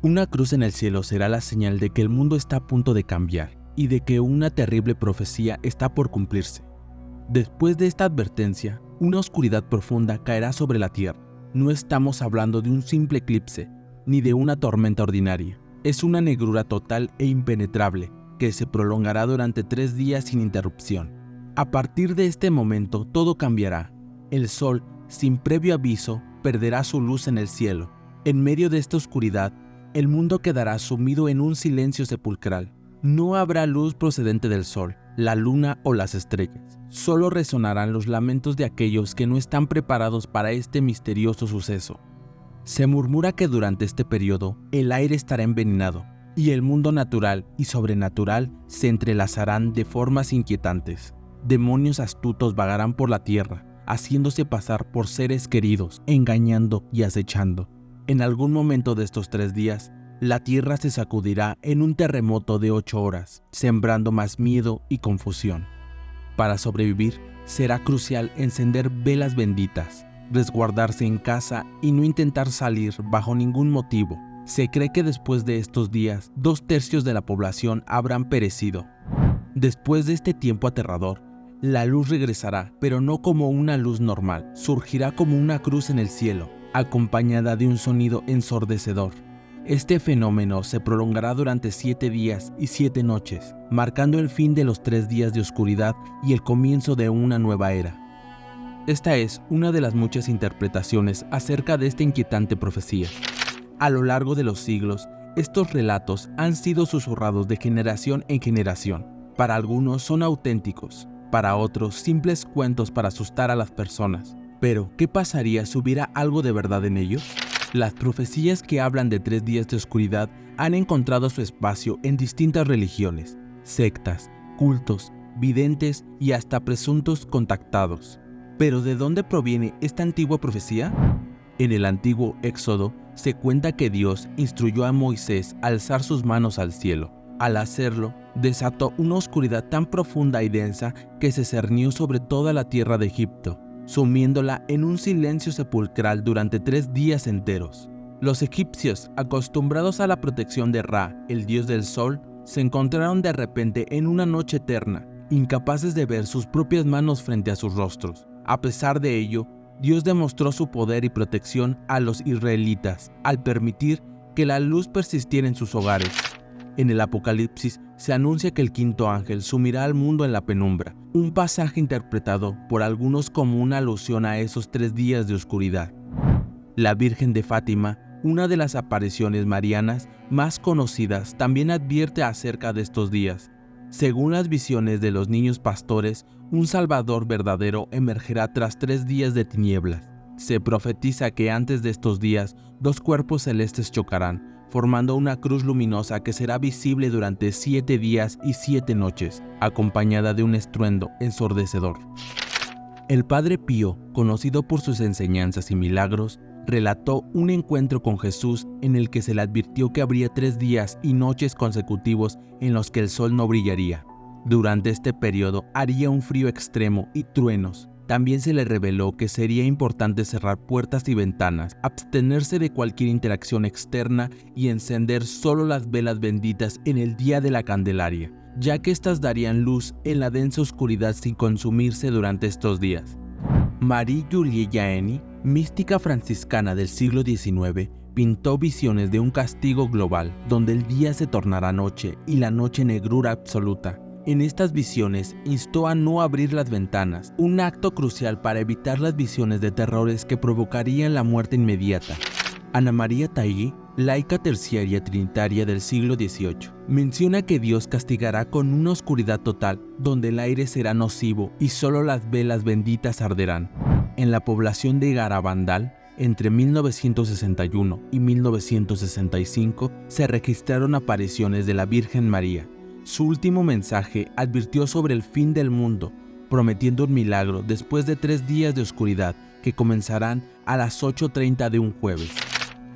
Una cruz en el cielo será la señal de que el mundo está a punto de cambiar y de que una terrible profecía está por cumplirse. Después de esta advertencia, una oscuridad profunda caerá sobre la tierra. No estamos hablando de un simple eclipse, ni de una tormenta ordinaria. Es una negrura total e impenetrable que se prolongará durante 3 días sin interrupción. A partir de este momento todo cambiará. El sol, sin previo aviso, perderá su luz en el cielo. En medio de esta oscuridad, el mundo quedará sumido en un silencio sepulcral. No habrá luz procedente del sol, la luna o las estrellas. Solo resonarán los lamentos de aquellos que no están preparados para este misterioso suceso. Se murmura que durante este periodo el aire estará envenenado y el mundo natural y sobrenatural se entrelazarán de formas inquietantes. Demonios astutos vagarán por la tierra, haciéndose pasar por seres queridos, engañando y acechando. En algún momento de estos 3 días, la tierra se sacudirá en un terremoto de 8 horas, sembrando más miedo y confusión. Para sobrevivir, será crucial encender velas benditas, resguardarse en casa y no intentar salir bajo ningún motivo. Se cree que después de estos días, 2/3 de la población habrán perecido. Después de este tiempo aterrador, la luz regresará, pero no como una luz normal, surgirá como una cruz en el cielo, acompañada de un sonido ensordecedor. Este fenómeno se prolongará durante 7 días y 7 noches, marcando el fin de los 3 días de oscuridad y el comienzo de una nueva era. Esta es una de las muchas interpretaciones acerca de esta inquietante profecía. A lo largo de los siglos, estos relatos han sido susurrados de generación en generación. Para algunos son auténticos, para otros simples cuentos para asustar a las personas. Pero, ¿qué pasaría si hubiera algo de verdad en ellos? Las profecías que hablan de 3 días de oscuridad han encontrado su espacio en distintas religiones, sectas, cultos, videntes y hasta presuntos contactados. ¿Pero de dónde proviene esta antigua profecía? En el antiguo Éxodo se cuenta que Dios instruyó a Moisés a alzar sus manos al cielo. Al hacerlo, desató una oscuridad tan profunda y densa que se cernió sobre toda la tierra de Egipto, sumiéndola en un silencio sepulcral durante 3 días enteros. Los egipcios, acostumbrados a la protección de Ra, el dios del sol, se encontraron de repente en una noche eterna, incapaces de ver sus propias manos frente a sus rostros. A pesar de ello, Dios demostró su poder y protección a los israelitas al permitir que la luz persistiera en sus hogares. En el Apocalipsis se anuncia que el 5.º ángel sumirá al mundo en la penumbra, un pasaje interpretado por algunos como una alusión a esos 3 días de oscuridad. La Virgen de Fátima, una de las apariciones marianas más conocidas, también advierte acerca de estos días. Según las visiones de los niños pastores, un Salvador verdadero emergerá tras 3 días de tinieblas. Se profetiza que antes de estos días, 2 cuerpos celestes chocarán, formando una cruz luminosa que será visible durante 7 días y 7 noches, acompañada de un estruendo ensordecedor. El Padre Pío, conocido por sus enseñanzas y milagros, relató un encuentro con Jesús en el que se le advirtió que habría 3 días y noches consecutivos en los que el sol no brillaría. Durante este periodo haría un frío extremo y truenos. También se le reveló que sería importante cerrar puertas y ventanas, abstenerse de cualquier interacción externa y encender solo las velas benditas en el día de la Candelaria, ya que éstas darían luz en la densa oscuridad sin consumirse durante estos días. Marie-Julie Jahenny, mística franciscana del siglo XIX, pintó visiones de un castigo global, donde el día se tornará noche y la noche negrura absoluta. En estas visiones instó a no abrir las ventanas, un acto crucial para evitar las visiones de terrores que provocarían la muerte inmediata. Ana María Taigui, laica terciaria trinitaria del siglo XVIII, menciona que Dios castigará con una oscuridad total, donde el aire será nocivo y solo las velas benditas arderán. En la población de Garabandal, entre 1961 y 1965, se registraron apariciones de la Virgen María. Su último mensaje advirtió sobre el fin del mundo, prometiendo un milagro después de 3 días de oscuridad que comenzarán a las 8:30 de un jueves.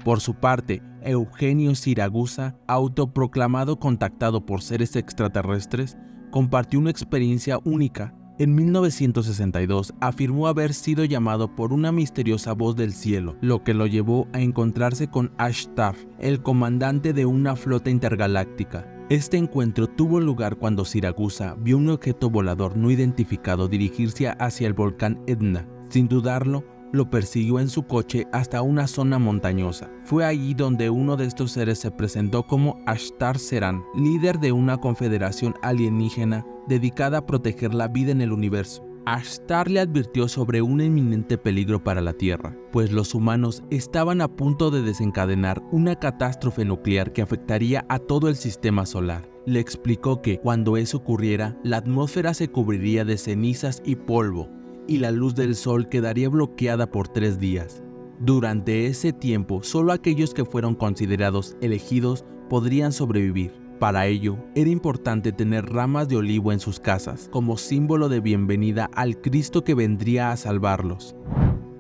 Por su parte, Eugenio Siragusa, autoproclamado contactado por seres extraterrestres, compartió una experiencia única. En 1962 afirmó haber sido llamado por una misteriosa voz del cielo, lo que lo llevó a encontrarse con Ashtar, el comandante de una flota intergaláctica. Este encuentro tuvo lugar cuando Siragusa vio un objeto volador no identificado dirigirse hacia el volcán Etna. Sin dudarlo, lo persiguió en su coche hasta una zona montañosa. Fue allí donde uno de estos seres se presentó como Ashtar Seran, líder de una confederación alienígena dedicada a proteger la vida en el universo. Ashtar le advirtió sobre un inminente peligro para la Tierra, pues los humanos estaban a punto de desencadenar una catástrofe nuclear que afectaría a todo el sistema solar. Le explicó que cuando eso ocurriera, la atmósfera se cubriría de cenizas y polvo, y la luz del sol quedaría bloqueada por 3 días. Durante ese tiempo, solo aquellos que fueron considerados elegidos podrían sobrevivir. Para ello, era importante tener ramas de olivo en sus casas, como símbolo de bienvenida al Cristo que vendría a salvarlos.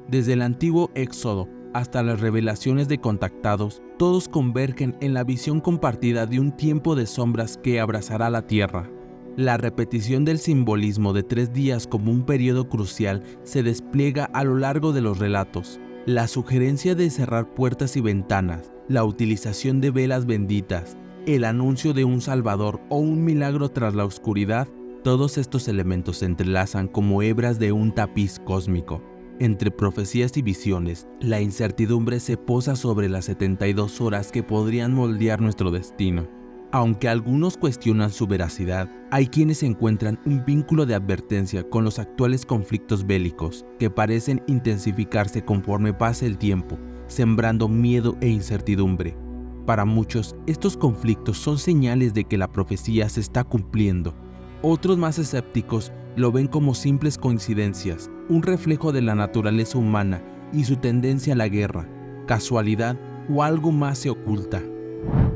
Desde el antiguo Éxodo hasta las revelaciones de Contactados, todos convergen en la visión compartida de un tiempo de sombras que abrazará la tierra. La repetición del simbolismo de 3 días como un periodo crucial se despliega a lo largo de los relatos. La sugerencia de cerrar puertas y ventanas, la utilización de velas benditas, el anuncio de un salvador o un milagro tras la oscuridad, todos estos elementos se entrelazan como hebras de un tapiz cósmico. Entre profecías y visiones, la incertidumbre se posa sobre las 72 horas que podrían moldear nuestro destino. Aunque algunos cuestionan su veracidad, hay quienes encuentran un vínculo de advertencia con los actuales conflictos bélicos, que parecen intensificarse conforme pasa el tiempo, sembrando miedo e incertidumbre. Para muchos, estos conflictos son señales de que la profecía se está cumpliendo. Otros más escépticos lo ven como simples coincidencias, un reflejo de la naturaleza humana y su tendencia a la guerra, casualidad o algo más se oculta.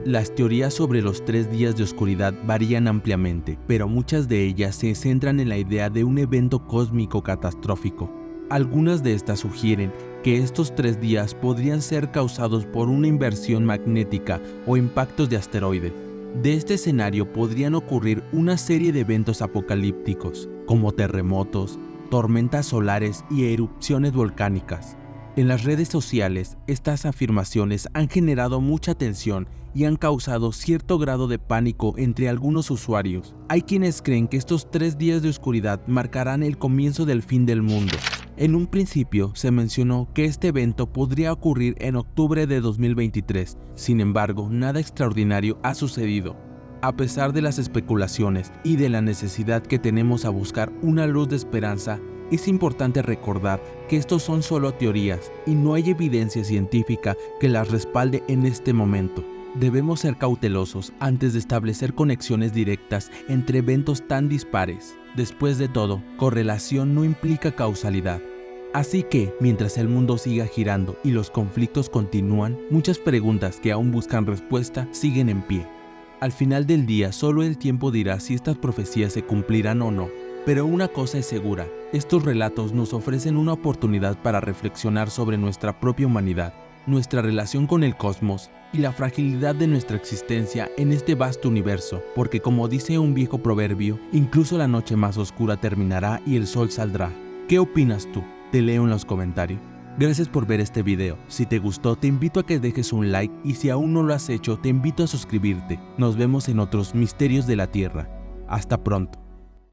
Las teorías sobre los 3 días de oscuridad varían ampliamente, pero muchas de ellas se centran en la idea de un evento cósmico catastrófico. Algunas de estas sugieren que estos 3 días podrían ser causados por una inversión magnética o impactos de asteroides. De este escenario podrían ocurrir una serie de eventos apocalípticos, como terremotos, tormentas solares y erupciones volcánicas. En las redes sociales, estas afirmaciones han generado mucha tensión y han causado cierto grado de pánico entre algunos usuarios. Hay quienes creen que estos 3 días de oscuridad marcarán el comienzo del fin del mundo. En un principio se mencionó que este evento podría ocurrir en octubre de 2023, sin embargo, nada extraordinario ha sucedido. A pesar de las especulaciones y de la necesidad que tenemos a buscar una luz de esperanza, es importante recordar que estos son solo teorías y no hay evidencia científica que las respalde en este momento. Debemos ser cautelosos antes de establecer conexiones directas entre eventos tan dispares. Después de todo, correlación no implica causalidad. Así que, mientras el mundo siga girando y los conflictos continúan, muchas preguntas que aún buscan respuesta siguen en pie. Al final del día, solo el tiempo dirá si estas profecías se cumplirán o no. Pero una cosa es segura, estos relatos nos ofrecen una oportunidad para reflexionar sobre nuestra propia humanidad, nuestra relación con el cosmos y la fragilidad de nuestra existencia en este vasto universo, porque como dice un viejo proverbio, incluso la noche más oscura terminará y el sol saldrá. ¿Qué opinas tú? Te leo en los comentarios. Gracias por ver este video. Si te gustó, te invito a que dejes un like y si aún no lo has hecho, te invito a suscribirte. Nos vemos en otros Misterios de la Tierra. Hasta pronto.